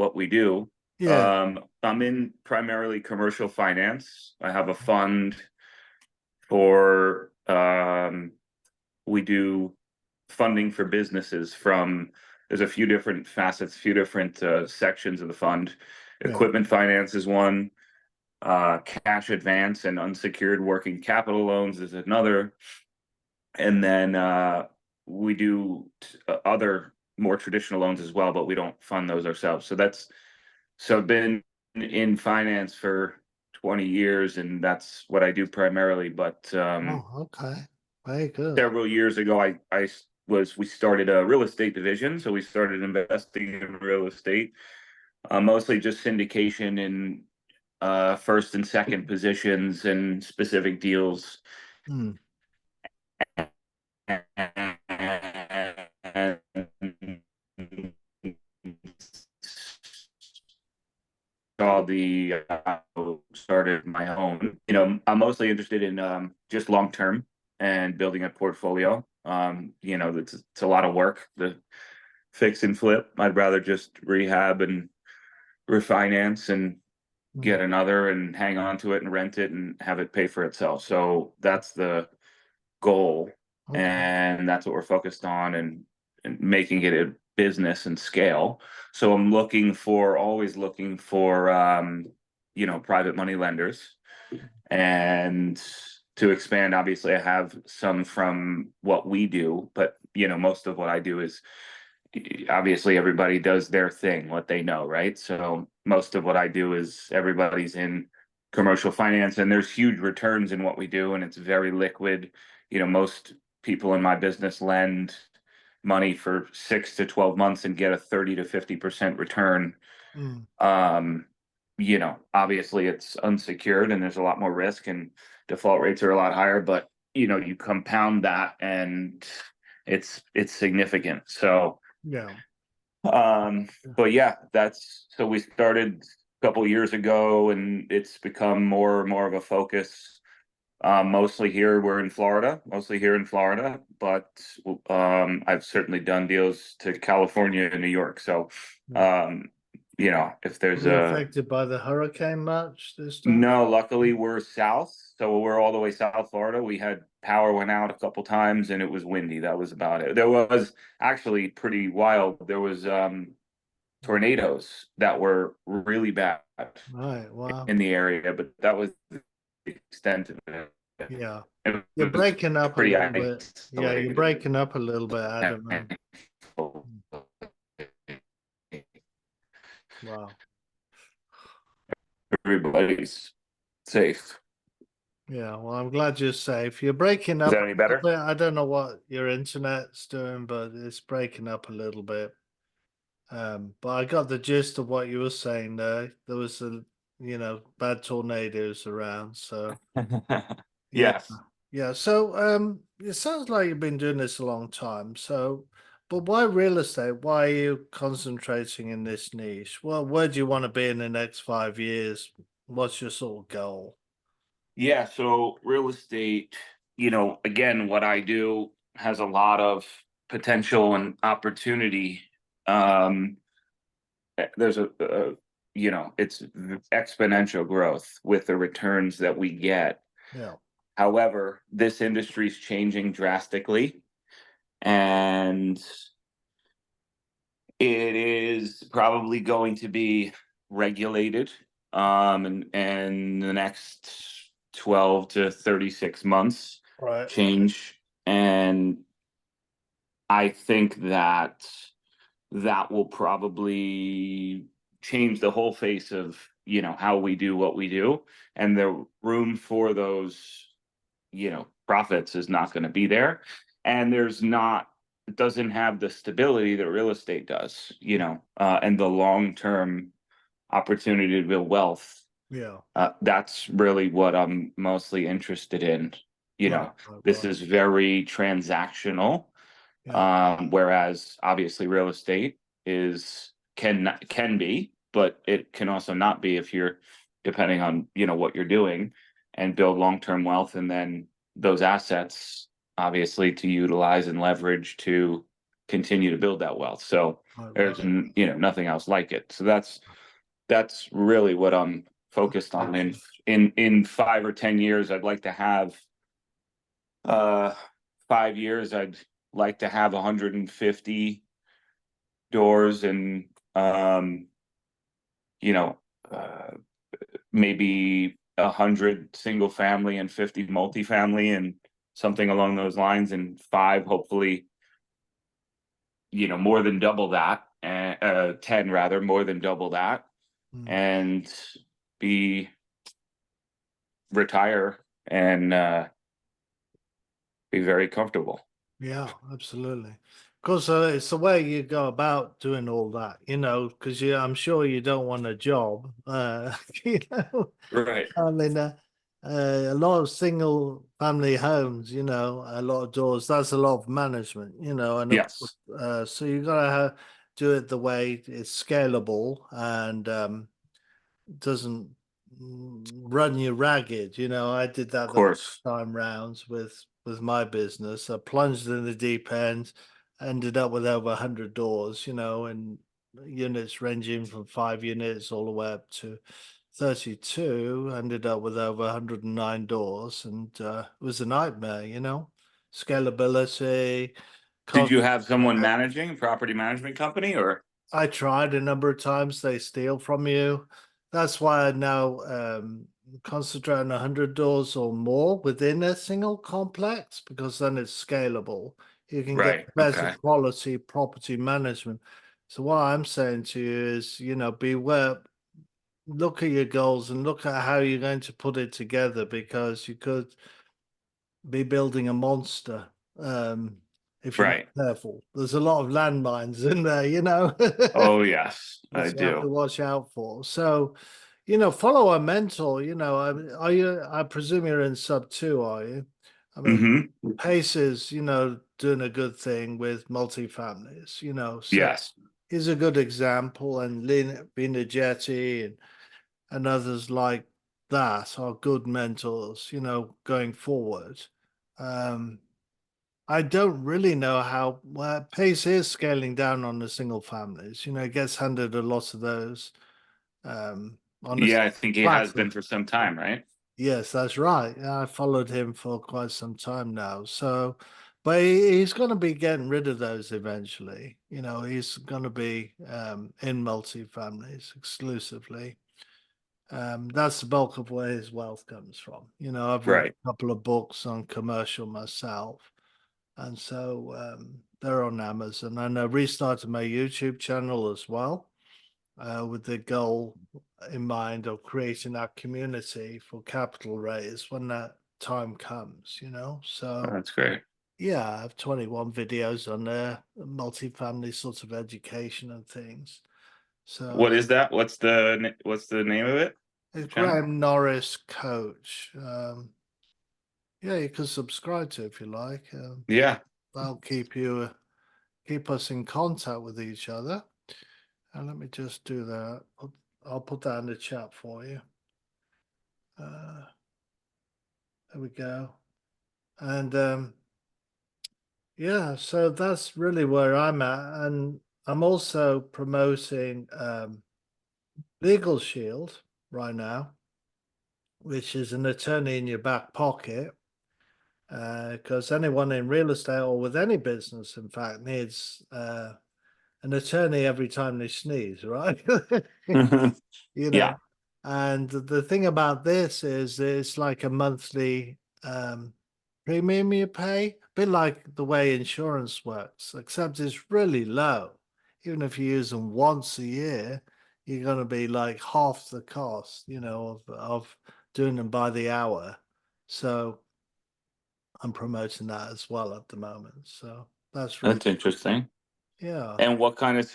what we do. Yeah. I'm in primarily commercial finance. I have a fund for we do funding for businesses from, there's a few different facets, few different sections of the fund. Yeah. Equipment finance is one, cash advance and unsecured working capital loans is another. And then we do other more traditional loans as well, but we don't fund those ourselves. So I've been in finance for 20 years, and that's what I do primarily. But Oh, okay. Very good. several years ago, we started a real estate division. So we started investing in real estate, mostly just syndication in first and second positions and specific deals. Hmm. And started my own. I'm mostly interested in just long term and building a portfolio. It's a lot of work. The fix and flip. I'd rather just rehab and refinance and get another and hang on to it and rent it and have it pay for itself. So that's the goal, Okay. and that's what we're focused on, and making it a business and scale. So I'm always looking for private money lenders, and to expand, obviously I have some from what we do, but most of what I do is, obviously everybody does their thing, what they know, right? So most of what I do is, everybody's in commercial finance, and there's huge returns in what we do, and it's very liquid. Most people in my business lend money for 6 to 12 months and get a 30 to 50% return. Mm. Obviously it's unsecured and there's a lot more risk and default rates are a lot higher, but you compound that and it's significant. So Yeah. but yeah, so we started a couple years ago, and it's become more and more of a focus. Mostly here in Florida, but I've certainly done deals to California and New York. So, if there's Were you affected by the hurricane much this time? no, luckily we're south, so we're all the way South Florida. We had power went out a couple times and it was windy. That was about it. There was actually pretty wild. There was tornadoes that were really bad Right. Wow. in the area, but that was the extent of it. Yeah. It You're was breaking up a pretty little bit. Yeah, you're isolated. breaking up a little bit, Adam. Wow. Everybody's safe. Yeah, well, I'm glad you're safe. You're breaking Is up that a any little better? bit. I don't know what your internet's doing, but it's breaking up a little bit. But I got the gist of what you were saying there. There was bad tornadoes around. So yeah. Yes. Yeah. So it sounds like you've been doing this a long time. So but why real estate? Why are you concentrating in this niche? Well, where do you want to be in the next 5 years? What's your sort of goal? Yeah, so real estate, again, what I do has a lot of potential and opportunity. Um, there's it's exponential growth with the returns that we get. Yeah. However, this industry is changing drastically, and it is probably going to be regulated and the next 12 to 36 months Right. change. And I think that will probably change the whole face of how we do what we do, and the room for those profits is not going to be there, and it doesn't have the stability that real estate does, and the long-term opportunity to build wealth. Yeah. That's really what I'm mostly interested in. Right. Right. This Right. is very transactional, Yeah. whereas obviously real estate can be, but it can also not be if you're depending on what you're doing, and build long-term wealth, and then those assets obviously to utilize and leverage to continue to build that wealth. So Right, there's, right. nothing else like it. So that's really what I'm focused on. And in 5 or 10 years, I'd like to have, 5 years, I'd like to have 150 doors and, you know, maybe 100 single family and 50 multifamily and something along those lines, and 5, hopefully, more than double that, and 10 rather, more than double that, Mm. and be retire and be very comfortable. Yeah, absolutely. Of course, it's the way you go about doing all that, because I'm sure you don't want a job. You know, Right. I mean, a lot of single family homes, a lot of doors, that's a lot of management, and of Yes. course, so you gotta do it the way it's scalable and doesn't run you ragged. I did that Of the course. time rounds with my business. I plunged in the deep end, ended up with over 100 doors, and units ranging from 5 units all the way up to 32. Ended up with over 109 doors, and it was a nightmare. Scalability, Did cost. you have someone managing a property management company, or? I tried a number of times. They steal from you. That's why I now concentrate on 100 doors or more within a single complex, because then it's scalable. You can get Right. better Okay. quality property management. So what I'm saying to you is, beware, look at your goals and look at how you're going to put it together, because you could be building a monster if you're not Right. careful. There's a lot of landmines in there, Oh, yes, I that you have to do. watch out for. So, follow a mentor. Are you? I presume you're in sub two, are you? I mean, Mm-hmm. Pace is, doing a good thing with multifamilies. So Yes. he's a good example, and Lena Jetty and others like that are good mentors. Going forward. Um, I don't really know how well Pace is scaling down on the single families. It gets handed a lot of those on the Yeah, I think he has platform. been for some time, right? Yes, that's right. I followed him for quite some time now. So, but he's going to be getting rid of those eventually. He's going to be in multi-families exclusively. That's the bulk of where his wealth comes from. I've read Right. a couple of books on commercial myself, and so they're on Amazon. And I restarted my YouTube channel as well, with the goal in mind of creating that community for capital raise when that time comes. Oh, So that's great. yeah, I have 21 videos on there, multifamily sorts of education and things. What So is that? What's the name of it? The channel? Graham Norris coach. Yeah, you can subscribe to if you like. Yeah. That'll keep us in contact with each other. And let me just do that. I'll put that in the chat for you. There we go. And yeah, so that's really where I'm at. And I'm also promoting Legal Shield right now, which is an attorney in your back pocket. Because anyone in real estate or with any business, in fact, needs an attorney every time they sneeze, right? you Yeah. know. And the thing about this is it's like a monthly premium you pay, a bit like the way insurance works, except it's really low. Even if you use them once a year, you're going to be like half the cost, of doing them by the hour. So I'm promoting that as well at the moment. So that's really, That's interesting. yeah. And what kind of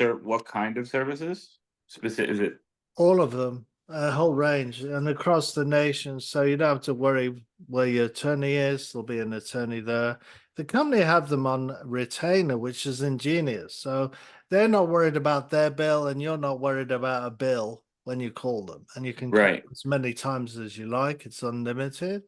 services? Specific, is it? All of them, a whole range, and across the nation. So you don't have to worry where your attorney is. There'll be an attorney there. The company have them on retainer, which is ingenious. So they're not worried about their bill, and you're not worried about a bill when you call them. And you can call Right. as many times as you like. It's unlimited.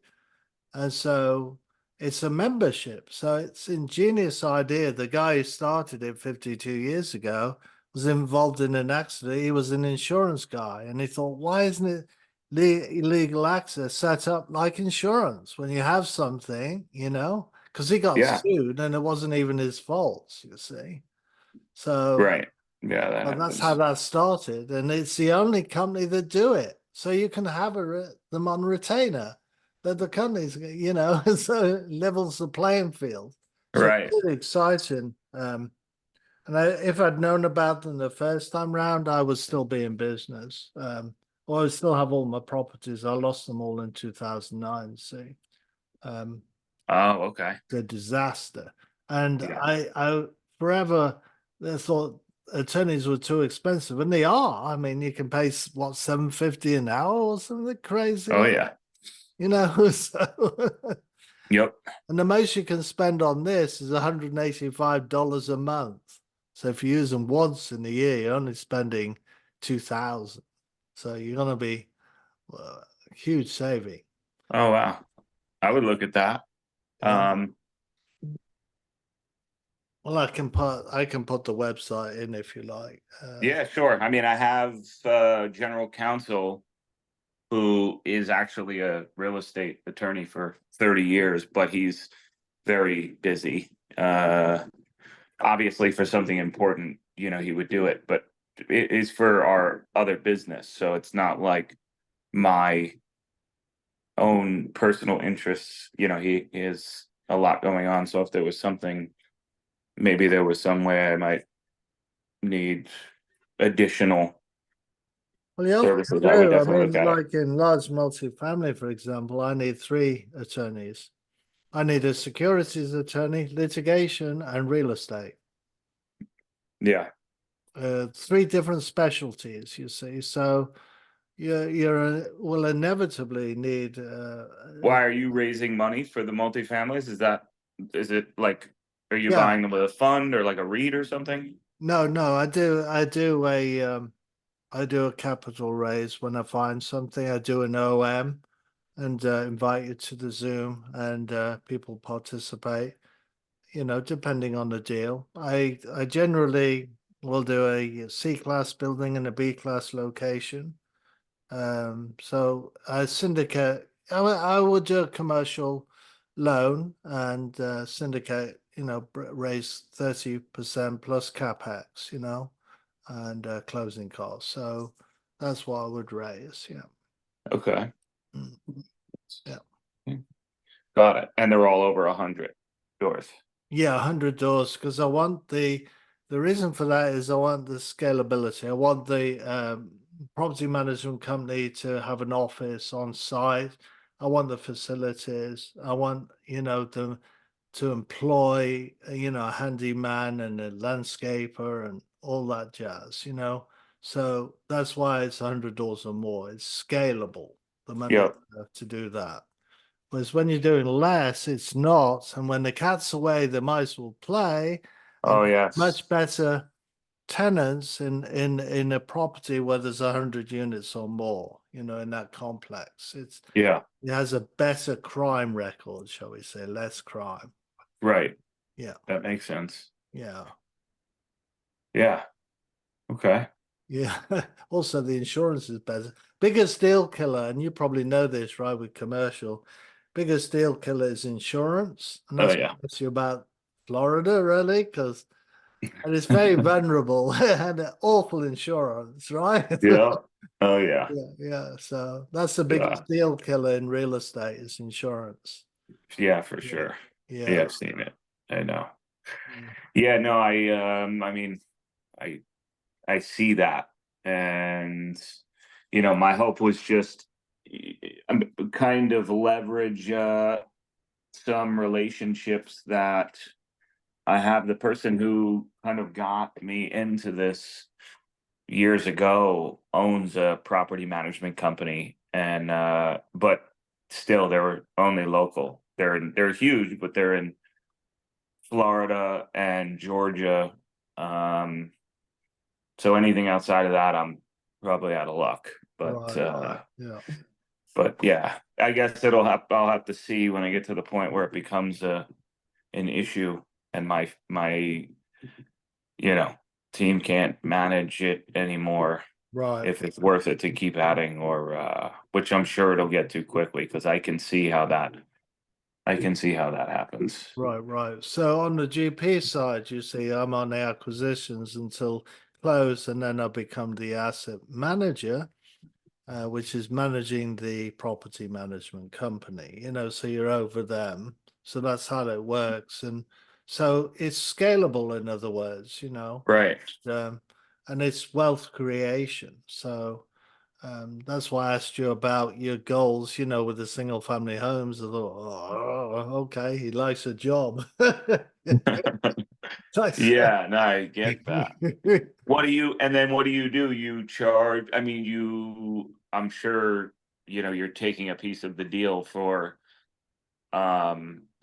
And so it's a membership. So it's ingenious idea. The guy who started it 52 years ago was involved in an accident. He was an insurance guy, and he thought, why isn't it legal access set up like insurance when you have something, because he got Yeah. sued and it wasn't even his fault, you see. So Right. Yeah, that but that's how happens. that started, and it's the only company that do it. So you can have them on retainer. That the companies, so it levels the playing field. So it's Right. really exciting. And if I'd known about them the first time round, I would still be in business. Or I would still have all my properties. I lost them all in 2009. See, um, Oh, okay. the disaster. And Yeah. I forever thought attorneys were too expensive, and they are. I mean, you can pay what, $7.50 an hour or something crazy Oh, like yeah. So Yep. and the most you can spend on this is $185 a month. So if you use them once in a year, you're only spending 2,000. So you're gonna be huge saving. Oh, wow. I would look at that. Yeah. Um, Well, I can put the website in if you like. yeah, sure. I mean, I have general counsel who is actually a real estate attorney for 30 years, but he's very busy. Obviously for something important, he would do it, but it is for our other business. So it's not like my own personal interests. He has a lot going on. So if there was something, maybe there was some way I might need additional Well, you often services, I would do. I definitely look mean, at it. like in large multifamily, for example, I need three attorneys. I need a securities attorney, litigation, and real estate. Yeah. Three different specialties, you see. So will inevitably need. Why are you raising money for the multifamilies? Is it like, are you Yeah, buying them with a fund or like a REIT or something? no, I do a capital raise when I find something. I do an OM and invite you to the Zoom, and people participate. Depending on the deal. I generally will do a C-class building in a B-class location. So I syndicate. I would do a commercial loan and syndicate. Raise 30% plus capex. And closing costs. So that's what I would raise. Yeah. Okay. Mm. Yeah. Got it. And they're all over 100 doors. Yeah, 100 doors, because I want the reason for that is I want the scalability. I want the property management company to have an office on site. I want the facilities. I want, them to employ, a handyman and a landscaper and all that jazz. So that's why it's 100 doors or more. It's scalable, the money Yep. to do that. Whereas when you're doing less, it's not. And when the cat's away, the mice will play. And Oh, much yes. better tenants in a property where there's 100 units or more, in that complex. Yeah. It has a better crime record, shall we say, less crime. Right. Yeah, That makes sense. yeah, Yeah. Okay. yeah. Also, the insurance is better. Biggest deal killer, and you probably know this, right, with commercial. Biggest deal killer is insurance, and Oh, that's yeah. what you about Florida, really, because and it's very vulnerable and awful insurance, right? Yeah. Oh, yeah. Yeah, yeah. So that's the Yeah. biggest deal killer in real estate is insurance. Yeah, for Yeah, sure. Yeah, yeah. I've seen it. I know. Mm. Yeah, no, I mean, I I see that. And my hope was just kind of leverage some relationships that I have. The person who kind of got me into this years ago owns a property management company, and but still they were only local. They're huge, but they're in Florida and Georgia. Um, so anything outside of that, I'm probably out of luck. But Right, right. Yeah. But yeah, I guess I'll have to see when I get to the point where it becomes an issue and my you know, team can't manage it anymore. Right, If it's worth it to keep adding or which I'm sure it'll get to quickly because I can see how that happens. right. So on the GP side, you see, I'm on the acquisitions until close, and then I become the asset manager, which is managing the property management company, so you're over them. So that's how it works. And so it's scalable, in other words, Right. um, and it's wealth creation. So that's why I asked you about your goals, with the single family homes. I thought, oh, okay, he likes a job. Nice. Yeah, no, I get that. And then what do? You charge, I mean, I'm sure, you're taking a piece of the deal for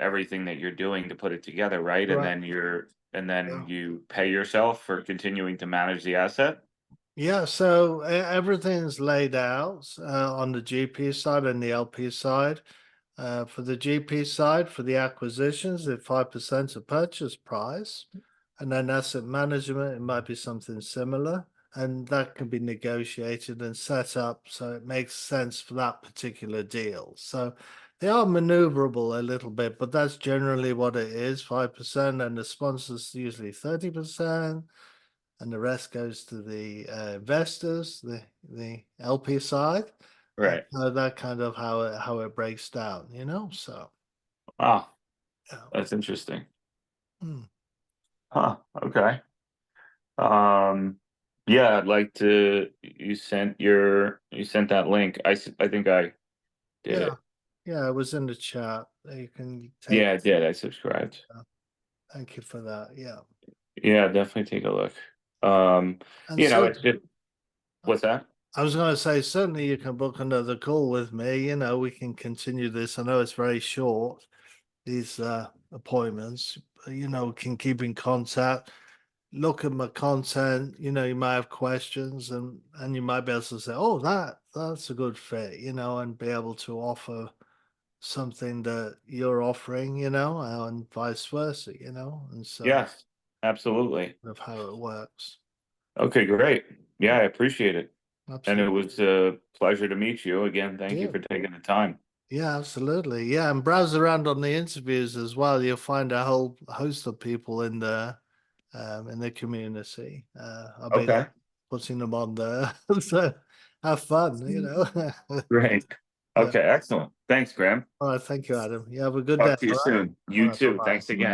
everything that you're doing to put it together, right? Right. And then Yeah. you pay yourself for continuing to manage the asset? Yeah, so everything's laid out on the GP side and the LP side. For the GP side, for the acquisitions, the 5% of purchase price, and then asset management, it might be something similar, and that can be negotiated and set up so it makes sense for that particular deal. So they are maneuverable a little bit, but that's generally what it is, 5%, and the sponsors usually 30%, and the rest goes to the investors, the LP side. Right. So that kind of how it breaks down, So Wow, yeah. that's interesting. Mm. Huh, okay. Um, yeah, I'd like to, you sent that link. I think I did Yeah, it. yeah, it was in the chat. You can take. Yeah, I did. I subscribed. Thank you for that. Yeah, Yeah, definitely take a look. and so It's just, what's that? I was going to say, certainly you can book another call with me. We can continue this. I know it's very short, these appointments, but, can keep in contact. Look at my content. You might have questions, and you might be able to say, "Oh, that's a good fit," and be able to offer something that you're offering, and vice versa, and so Yes, absolutely. of how it works. Okay, great. Yeah, I appreciate it. And it Absolutely. was a pleasure to meet you. Again, thank you Yeah. for taking the time. Yeah, absolutely. Yeah, and browse around on the interviews as well. You'll find a whole host of people in the community. I'll be Okay. putting them on there. So have fun. Great. Yeah. Okay, excellent. Thanks, Graham. All right. Thank you, Adam. You have a good day. Talk to you All right. soon. All You right. Bye too. bye. Thanks again.